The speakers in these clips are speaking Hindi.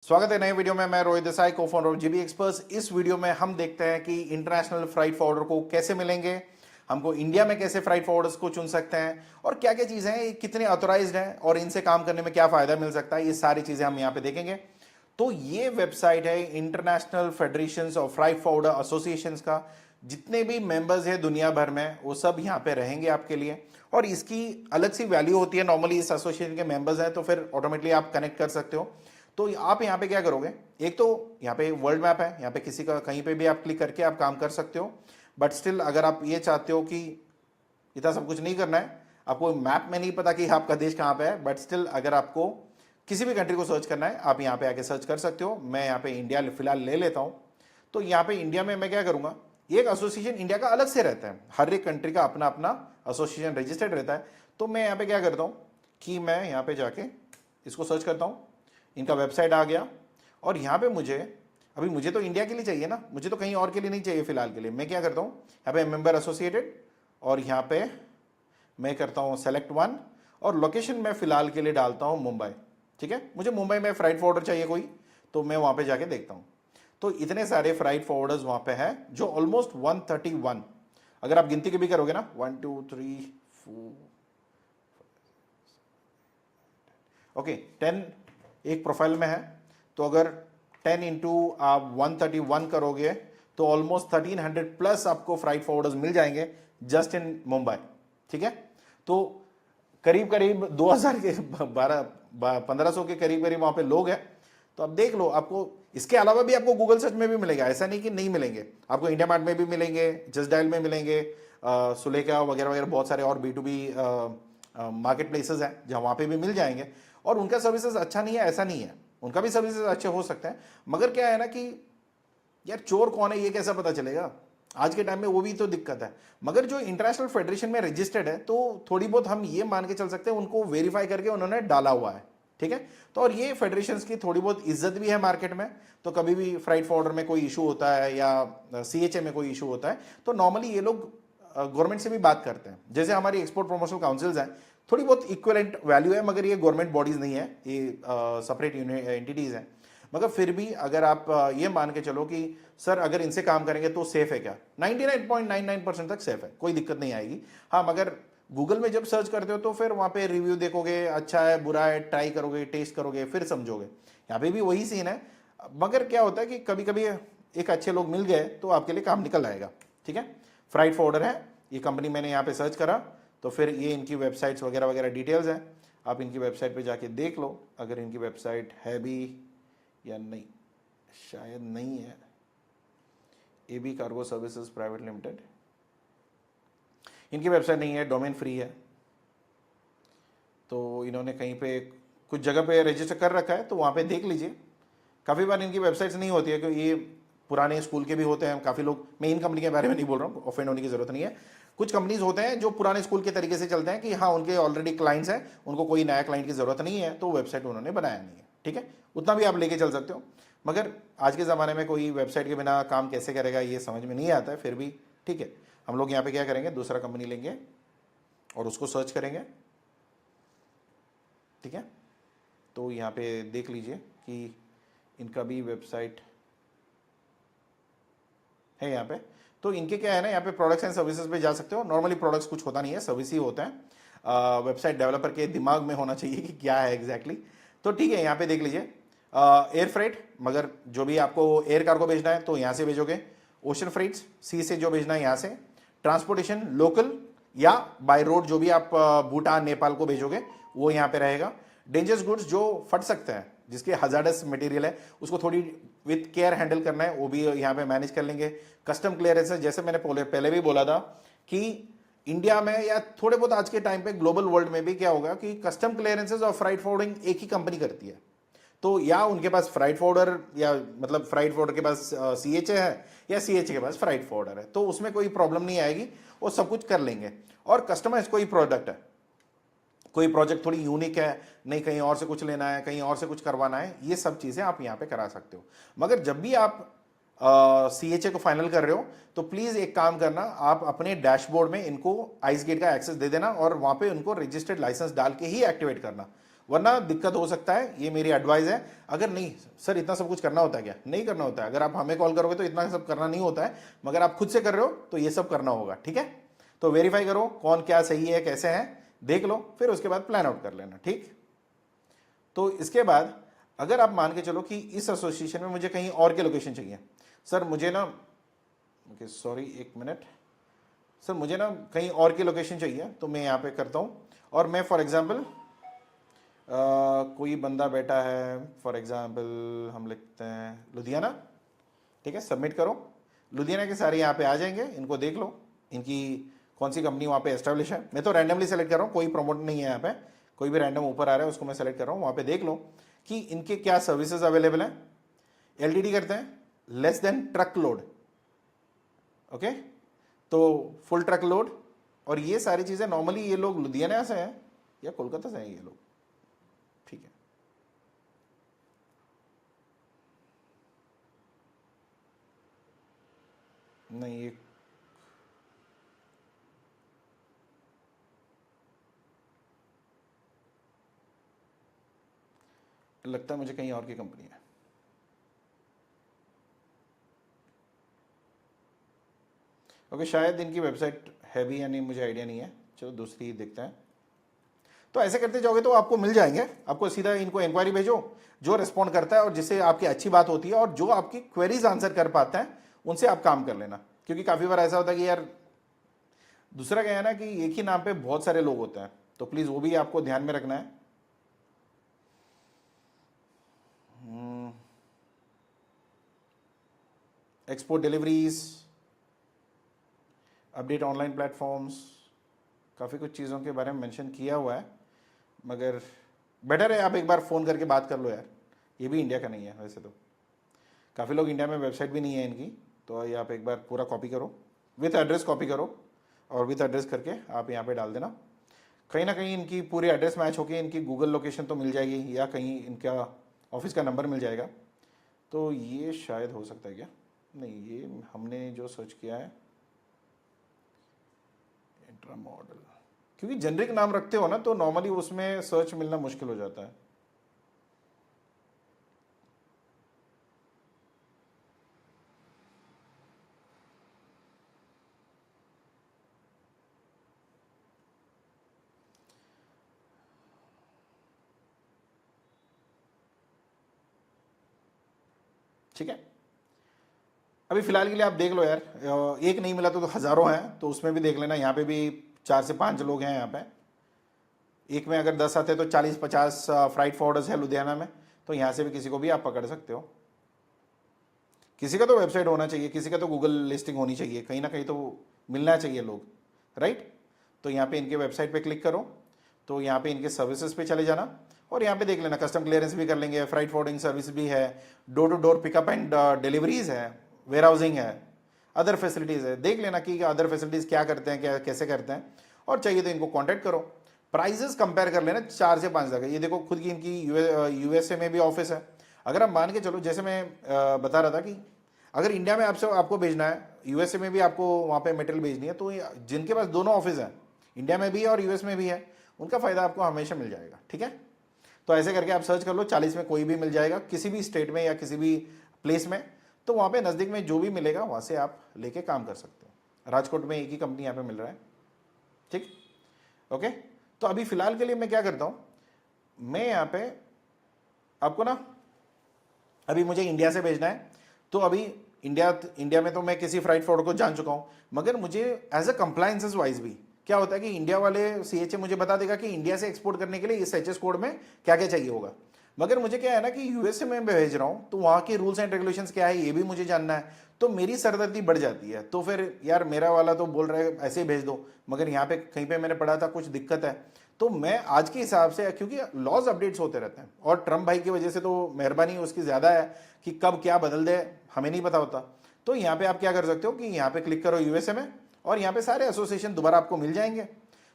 स्वागत है नए वीडियो में। मैं रोहित देसाई, को फाउंडर ऑफ जीबी एक्सपर्ट्स। इस वीडियो में हम देखते हैं कि इंटरनेशनल फ्राइट फॉरवर्डर को कैसे मिलेंगे, हमको इंडिया में कैसे फ्राइट फॉरवर्डर्स को चुन सकते हैं और क्या क्या चीज़ें हैं, कितने ऑथोराइज्ड हैं और इनसे काम करने में क्या फ़ायदा मिल सकता है। ये सारी चीज़ें हम यहाँ पे देखेंगे। तो ये वेबसाइट है international federation of freight forwarder association का। जितने भी मेंबर्स हैं दुनिया भर में वो सब यहाँ पे रहेंगे आपके लिए और इसकी अलग सी वैल्यू होती है। नॉर्मली इस एसोसिएशन के मेंबर्स हैं तो फिर ऑटोमेटिकली आप कनेक्ट कर सकते हो। तो आप यहाँ पे क्या करोगे, एक तो यहाँ पे वर्ल्ड मैप है, यहाँ पे किसी का कहीं पे भी आप क्लिक करके आप काम कर सकते हो। बट स्टिल अगर आप ये चाहते हो कि इतना सब कुछ नहीं करना है, आपको मैप में नहीं पता कि आपका देश कहाँ पे है, बट स्टिल अगर आपको किसी भी कंट्री को सर्च करना है आप यहाँ पे आके सर्च कर सकते हो। मैं यहाँ पे इंडिया फिलहाल ले लेता हूँ। तो यहाँ पे इंडिया में मैं क्या करूँगा, एक एसोसिएशन इंडिया का अलग से रहता है, हर एक कंट्री का अपना अपना एसोसिएशन रजिस्टर्ड रहता है। तो मैं यहाँ पे क्या करता हूँ कि मैं यहाँ पे जाके इसको सर्च करता हूँ, इनका वेबसाइट आ गया और यहाँ पे मुझे तो इंडिया के लिए चाहिए ना, मुझे तो कहीं और के लिए नहीं चाहिए फिलहाल के लिए। मैं क्या करता हूँ, यहाँ पे मेंबर एसोसिएटेड और यहाँ पे मैं करता हूँ सेलेक्ट वन और लोकेशन मैं फिलहाल के लिए डालता हूँ मुंबई। ठीक है, मुझे मुंबई में फ्राइट फॉरवर्डर चाहिए कोई, तो मैं वहाँ पे जाके देखता हूँ। तो इतने सारे फ्राइट फॉरवर्डर्स वहाँ पे है जो ऑलमोस्ट 131, अगर आप गिनती के भी करोगे ना 1 2 3 4 ओके 10 एक प्रोफाइल में है। तो अगर 10 इंटू आप 131 करोगे तो ऑलमोस्ट 1300 प्लस आपको फ्राइट फॉरवर्डर्स मिल जाएंगे जस्ट इन मुंबई। ठीक है, तो करीब करीब 2000 के 1500 के करीब करीब वहां पे लोग हैं। तो आप देख लो, आपको इसके अलावा भी आपको गूगल सर्च में भी मिलेगा, ऐसा नहीं कि नहीं मिलेंगे। आपको इंडिया मार्ट में भी मिलेंगे, जस्ट डायल में मिलेंगे, सुलेखा वगैरह वगैरह बहुत सारे और B2B मार्केट प्लेसेस हैं जहाँ वहाँ पे भी मिल जाएंगे। और उनका सर्विसेज अच्छा नहीं है ऐसा नहीं है, उनका भी सर्विसेज अच्छे हो सकते हैं। मगर क्या है ना कि यार चोर कौन है ये कैसा पता चलेगा आज के टाइम में, वो भी तो दिक्कत है। मगर जो इंटरनेशनल फेडरेशन में रजिस्टर्ड है तो थोड़ी बहुत हम ये मान के चल सकते हैं उनको वेरीफाई करके उन्होंने डाला हुआ है। ठीक है, तो और ये फेडरेशंस की थोड़ी बहुत इज्जत भी है मार्केट में। तो कभी भी फ्राइट फॉरवर्डर में कोई इशू होता है या CHA में कोई इशू होता है तो नॉर्मली ये लोग गवर्नमेंट से भी बात करते हैं। जैसे हमारी एक्सपोर्ट प्रमोशनल काउंसिल्स हैं, थोड़ी बहुत इक्विवेलेंट वैल्यू है, मगर ये गवर्नमेंट बॉडीज नहीं है, ये सेपरेट एंटिटीज हैं। मगर फिर भी अगर आप ये मान के चलो कि सर अगर इनसे काम करेंगे तो सेफ है क्या, 99.99% तक सेफ है, कोई दिक्कत नहीं आएगी। हाँ, मगर गूगल में जब सर्च करते हो तो फिर वहाँ पे रिव्यू देखोगे, अच्छा है बुरा है, ट्राई करोगे, टेस्ट करोगे, फिर समझोगे। यहाँ पे भी वही सीन है। मगर क्या होता है कि कभी कभी एक अच्छे लोग मिल गए तो आपके लिए काम निकल आएगा। ठीक है, फ्राइट फॉरवर्डर है ये कंपनी, मैंने यहाँ पे सर्च करा तो फिर ये इनकी वेबसाइट्स वगैरह वगैरह डिटेल्स हैं, आप इनकी वेबसाइट पे जाके देख लो अगर इनकी वेबसाइट है भी या नहीं। शायद नहीं है। AB cargo services private limited, इनकी वेबसाइट नहीं है, डोमेन फ्री है। तो इन्होंने कहीं पे कुछ जगह पे रजिस्टर कर रखा है तो वहाँ पे देख लीजिए। काफ़ी बार इनकी वेबसाइट्स नहीं होती है क्योंकि ये पुराने स्कूल के भी होते हैं काफ़ी लोग। मैं इन कंपनी के बारे में नहीं बोल रहा हूँ, ऑफेंड होने की जरूरत नहीं है। कुछ कंपनीज होते हैं जो पुराने स्कूल के तरीके से चलते हैं कि हाँ उनके ऑलरेडी क्लाइंट्स हैं, उनको कोई नया क्लाइंट की जरूरत नहीं है तो वेबसाइट उन्होंने बनाया नहीं है। ठीक है, उतना भी आप लेके चल सकते हो। मगर आज के ज़माने में कोई वेबसाइट के बिना काम कैसे करेगा ये समझ में नहीं आता है। फिर भी ठीक है, हम लोग यहाँ पे क्या करेंगे, दूसरा कंपनी लेंगे और उसको सर्च करेंगे। ठीक है, तो यहाँ पे देख लीजिए कि इनका भी वेबसाइट है यहाँ पे। तो इनके क्या है ना, यहाँ पे प्रोडक्ट्स एंड सर्विसेज पे जा सकते हो। नॉर्मली प्रोडक्ट्स कुछ होता नहीं है, सर्विस ही होता है। वेबसाइट डेवलपर के दिमाग में होना चाहिए कि क्या है एग्जैक्टली। तो ठीक है, यहाँ पे देख लीजिए एयर फ्रेट, मगर जो भी आपको एयर कार्गो भेजना है तो यहाँ से भेजोगे। ओशन फ्रेट्स, सी से जो भेजना है यहाँ से। ट्रांसपोर्टेशन लोकल या बाय रोड जो भी आप भूटान नेपाल को भेजोगे वो यहाँ पे रहेगा। डेंजरस गुड्स जो फट सकते हैं, जिसके हजार्डस मटेरियल है, उसको थोड़ी विथ केयर हैंडल करना है, वो भी यहाँ पे मैनेज कर लेंगे। कस्टम क्लियरेंस, जैसे मैंने पहले भी बोला था कि इंडिया में या थोड़े बहुत आज के टाइम पे ग्लोबल वर्ल्ड में भी क्या होगा कि कस्टम क्लियरेंसेज और फ्राइट फॉरवर्डिंग एक ही कंपनी करती है। तो या उनके पास फ्राइट फॉरवर्डर या मतलब फ्राइट फॉरवर्डर के पास CHA है या CHA के पास फ्राइट फॉरवर्डर है, तो उसमें कोई प्रॉब्लम नहीं आएगी, वो सब कुछ कर लेंगे। और कस्टमाइज कोई प्रोडक्ट है, कोई प्रोजेक्ट थोड़ी यूनिक है, नहीं कहीं और से कुछ लेना है, कहीं और से कुछ करवाना है, ये सब चीज़ें आप यहाँ पे करा सकते हो। मगर जब भी आप CHA को फाइनल कर रहे हो तो प्लीज़ एक काम करना, आप अपने डैशबोर्ड में इनको आइस गेट का एक्सेस दे देना और वहाँ पे उनको रजिस्टर्ड लाइसेंस डाल के ही एक्टिवेट करना। वरना दिक्कत हो सकता है। ये मेरी एडवाइस है। अगर नहीं सर इतना सब कुछ करना होता है क्या, नहीं करना होता है। अगर आप हमें कॉल करोगे तो इतना सब करना नहीं होता है, मगर आप खुद से कर रहे हो तो ये सब करना होगा, ठीक है। तो वेरीफाई करो कौन क्या सही है कैसे है, देख लो, फिर उसके बाद प्लान आउट कर लेना, ठीक। तो इसके बाद अगर आप मान के चलो कि इस एसोसिएशन में मुझे कहीं और के लोकेशन चाहिए, सर मुझे ना, ओके सॉरी एक मिनट, सर मुझे ना कहीं और की लोकेशन चाहिए, तो मैं यहाँ पे करता हूँ और मैं फॉर एग्जांपल कोई बंदा बैठा है, फॉर एग्जांपल हम लिखते हैं लुधियाना, ठीक है, सबमिट करो। लुधियाना के सारे यहाँ पे आ जाएंगे, इनको देख लो, इनकी कौन सी कंपनी वहाँ पे एस्टेब्लिश है। मैं तो रैंडमली सेलेक्ट कर रहा हूँ, कोई प्रमोट नहीं है यहाँ पे, कोई भी रैंडम ऊपर आ रहा है उसको मैं सेलेक्ट कर रहा हूँ। वहाँ पे देख लो कि इनके क्या सर्विसेज अवेलेबल हैं। एलटीडी करते हैं, less than truck load, okay, तो फुल ट्रक लोड। और ये सारी चीज़ें नॉर्मली ये लोग लुधियाना से हैं या कोलकाता से हैं ये लोग, ठीक है। नहीं ये लगता है मुझे कहीं और की कंपनी है। ओके, शायद इनकी वेबसाइट है भी या नहीं मुझे आइडिया नहीं है, चलो दूसरी ही देखते हैं। तो ऐसे करते जाओगे तो आपको मिल जाएंगे। आपको सीधा इनको इंक्वायरी भेजो, जो रिस्पॉन्ड करता है और जिससे आपकी अच्छी बात होती है और जो आपकी क्वेरीज आंसर कर पाते हैं उनसे आप काम कर लेना। क्योंकि काफ़ी बार ऐसा होता है कि यार, दूसरा क्या है ना कि एक ही नाम पे बहुत सारे लोग होते हैं, तो प्लीज़ वो भी आपको ध्यान में रखना है। Export deliveries, update online platforms, काफ़ी कुछ चीज़ों के बारे में मेंशन किया हुआ है, मगर बेटर है आप एक बार फ़ोन करके बात कर लो यार। ये भी इंडिया का नहीं है वैसे तो, काफ़ी लोग इंडिया में वेबसाइट भी नहीं है इनकी, तो ये आप एक बार पूरा कॉपी करो, विथ एड्रेस कॉपी करो और विथ एड्रेस करके आप यहाँ पे डाल देना। कहीं ना कहीं इनकी पूरी एड्रेस मैच होकर इनकी गूगल लोकेशन तो मिल जाएगी या कहीं इनका ऑफिस का नंबर मिल जाएगा। तो ये शायद हो सकता है क्या, नहीं ये हमने जो सर्च किया है इंट्रा मॉडल, क्योंकि जेनरिक नाम रखते हो ना तो नॉर्मली उसमें सर्च मिलना मुश्किल हो जाता है। ठीक है, अभी फिलहाल के लिए आप देख लो यार, एक नहीं मिला तो हज़ारों हैं, तो उसमें भी देख लेना। यहाँ पे भी 4 से 5 लोग हैं यहाँ पे, एक में अगर 10 आते हैं तो 40-50 फ्राइट फॉरवर्डर्स है लुधियाना में, तो यहाँ से भी किसी को भी आप पकड़ सकते हो। किसी का तो वेबसाइट होना चाहिए, किसी का तो गूगल लिस्टिंग होनी चाहिए, कहीं ना कहीं तो मिलना चाहिए लोग, राइट। तो यहाँ पे इनके वेबसाइट पे क्लिक करो, तो यहाँ पे इनके सर्विसेज पे चले जाना और यहाँ पे देख लेना, कस्टम क्लियरेंस भी कर लेंगे, फ्राइट फॉरवर्डिंग सर्विस भी है, door to door pickup and deliveries है, वेयर हाउसिंग है, अदर फैसिलिटीज़ है। देख लेना कि अदर फैसिलिटीज़ क्या करते हैं, क्या कैसे करते हैं, और चाहिए तो इनको कॉन्टैक्ट करो। प्राइजेस कंपेयर कर लेना 4 से 5 जगह। ये देखो खुद की इनकी यूएसए में भी ऑफिस है। अगर आप मान के चलो, जैसे मैं बता रहा था कि अगर इंडिया में आपसे आपको भेजना है, यूएसए में भी आपको वहाँ पे मटेरियल भेजनी है, तो जिनके पास दोनों ऑफिस हैं, इंडिया में भी है और यूएस में भी है, उनका फ़ायदा आपको हमेशा मिल जाएगा, ठीक है। तो ऐसे करके आप सर्च कर लो, 40 में कोई भी मिल जाएगा, किसी भी स्टेट में या किसी भी प्लेस में। तो वहाँ पे नज़दीक में जो भी मिलेगा वहाँ से आप लेके काम कर सकते हो। राजकोट में एक ही कंपनी यहाँ पे मिल रहा है, ठीक, ओके। तो अभी फ़िलहाल के लिए मैं क्या करता हूँ, मैं यहाँ पे आपको ना, अभी मुझे इंडिया से भेजना है, तो अभी इंडिया में तो मैं किसी फ्राइट फॉरवर्ड को जान चुका हूँ, मगर मुझे एज अ कंप्लायंसेस वाइज भी क्या होता है कि इंडिया वाले सीएचए मुझे बता देगा कि इंडिया से एक्सपोर्ट करने के लिए इस एचएस कोड में क्या क्या चाहिए होगा। मगर मुझे क्या है ना कि यूएसए में भेज रहा हूँ, तो वहाँ की रूल्स एंड रेगुलेशंस क्या है ये भी मुझे जानना है, तो मेरी सरदर्दी बढ़ जाती है। तो फिर यार मेरा वाला तो बोल रहा है ऐसे ही भेज दो, मगर यहाँ पे कहीं पे मैंने पढ़ा था कुछ दिक्कत है। तो मैं आज के हिसाब से, क्योंकि लॉज अपडेट्स होते रहते हैं और ट्रम्प भाई की वजह से तो मेहरबानी उसकी ज़्यादा है कि कब क्या बदल दे हमें नहीं पता होता। तो यहाँ पे आप क्या कर सकते हो कि यहाँ पे क्लिक करो यूएसए में, और यहाँ पे सारे एसोसिएशन दोबारा आपको मिल जाएंगे।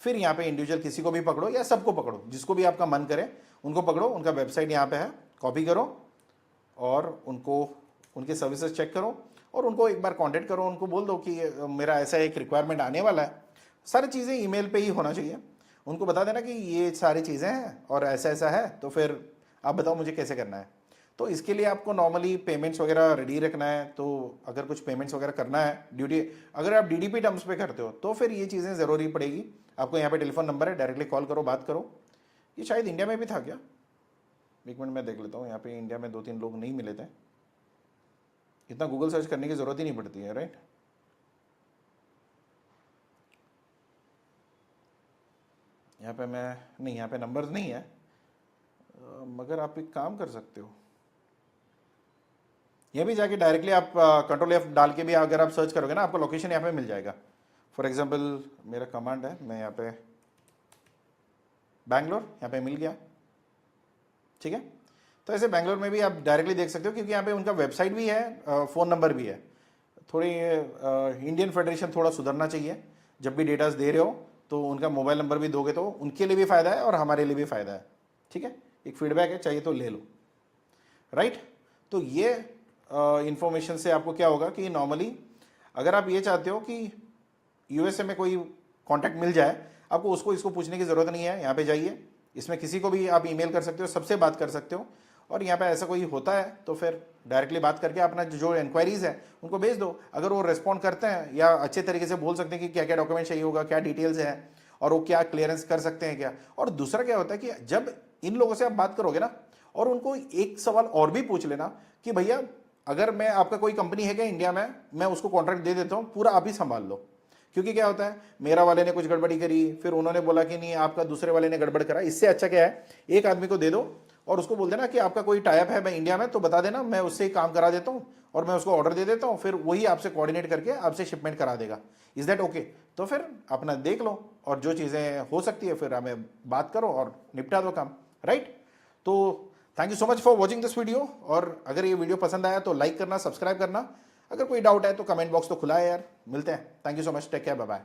फिर यहाँ पे इंडिविजुअल किसी को भी पकड़ो या सबको पकड़ो, जिसको भी आपका मन करे उनको पकड़ो, उनका वेबसाइट यहाँ पे है, कॉपी करो और उनको उनके सर्विसेज चेक करो और उनको एक बार कांटेक्ट करो। उनको बोल दो कि मेरा ऐसा एक रिक्वायरमेंट आने वाला है, सारी चीज़ें ईमेल पे ही होना चाहिए। उनको बता देना कि ये सारी चीज़ें हैं और ऐसा ऐसा है, तो फिर आप बताओ मुझे कैसे करना है। तो इसके लिए आपको नॉर्मली पेमेंट्स वगैरह रेडी रखना है। तो अगर कुछ पेमेंट्स वगैरह करना है ड्यूटी, अगर आप डीडीपी टर्म्स पे करते हो तो फिर ये चीज़ें ज़रूरी पड़ेगी। आपको यहाँ पे टेलीफोन नंबर है, डायरेक्टली कॉल करो, बात करो। ये शायद इंडिया में भी था क्या, एक मिनट मैं देख लेता हूँ। यहाँ पे इंडिया में 2-3 लोग नहीं मिले थे, इतना गूगल सर्च करने की ज़रूरत ही नहीं पड़ती है, राइट। यहाँ पे मैं नहीं, यहाँ पे नंबर्स नहीं है, मगर आप एक काम कर सकते हो, ये भी जाके डायरेक्टली आप कंट्रोल F डाल के भी अगर आप सर्च करोगे ना, आपको लोकेशन यहाँ पे मिल जाएगा। फॉर एग्जांपल मेरा कमांड है, मैं यहाँ पे बैंगलोर, यहाँ पे मिल गया, ठीक है। तो ऐसे बैंगलोर में भी आप डायरेक्टली देख सकते हो, क्योंकि यहाँ पे उनका वेबसाइट भी है, फ़ोन नंबर भी है। थोड़ी इंडियन फेडरेशन थोड़ा सुधरना चाहिए, जब भी डेटास दे रहे हो तो उनका मोबाइल नंबर भी दोगे तो उनके लिए भी फ़ायदा है और हमारे लिए भी फ़ायदा है, ठीक है। एक फीडबैक है, चाहिए तो ले लो, राइट। तो ये इंफॉर्मेशन से आपको क्या होगा कि नॉर्मली अगर आप ये चाहते हो कि यूएसए में कोई कांटेक्ट मिल जाए, आपको उसको इसको पूछने की ज़रूरत नहीं है। यहाँ पे जाइए, इसमें किसी को भी आप ईमेल कर सकते हो, सबसे बात कर सकते हो। और यहाँ पे ऐसा कोई होता है तो फिर डायरेक्टली बात करके अपना जो इंक्वायरीज है उनको भेज दो। अगर वो रिस्पॉन्ड करते हैं या अच्छे तरीके से बोल सकते हैं कि क्या क्या डॉक्यूमेंट चाहिए होगा, क्या डिटेल्स है और वो क्या क्लियरेंस कर सकते हैं क्या। और दूसरा क्या होता है कि जब इन लोगों से आप बात करोगे ना, और उनको एक सवाल और भी पूछ लेना कि भैया अगर मैं आपका कोई कंपनी है क्या इंडिया में, मैं उसको कॉन्ट्रैक्ट दे देता हूँ, पूरा आप ही संभाल लो। क्योंकि क्या होता है, मेरा वाले ने कुछ गड़बड़ी करी, फिर उन्होंने बोला कि नहीं आपका दूसरे वाले ने गड़बड़ करा। इससे अच्छा क्या है, एक आदमी को दे दो और उसको बोल देना कि आपका कोई टाइप है मैं इंडिया में, तो बता देना, मैं उससे ही काम करा देता हूँ और मैं उसको ऑर्डर दे देता हूँ, फिर वही आपसे कोऑर्डिनेट करके आपसे शिपमेंट करा देगा। Is that okay? तो फिर अपना देख लो और जो चीज़ें हो सकती है फिर हमें बात करो और निपटा दो काम, राइट। तो thank you so much for watching this video. और अगर ये वीडियो पसंद आया तो लाइक करना, सब्सक्राइब करना। अगर कोई डाउट है तो कमेंट बॉक्स तो खुला है यार। मिलते हैं, thank you so much, take care, bye bye.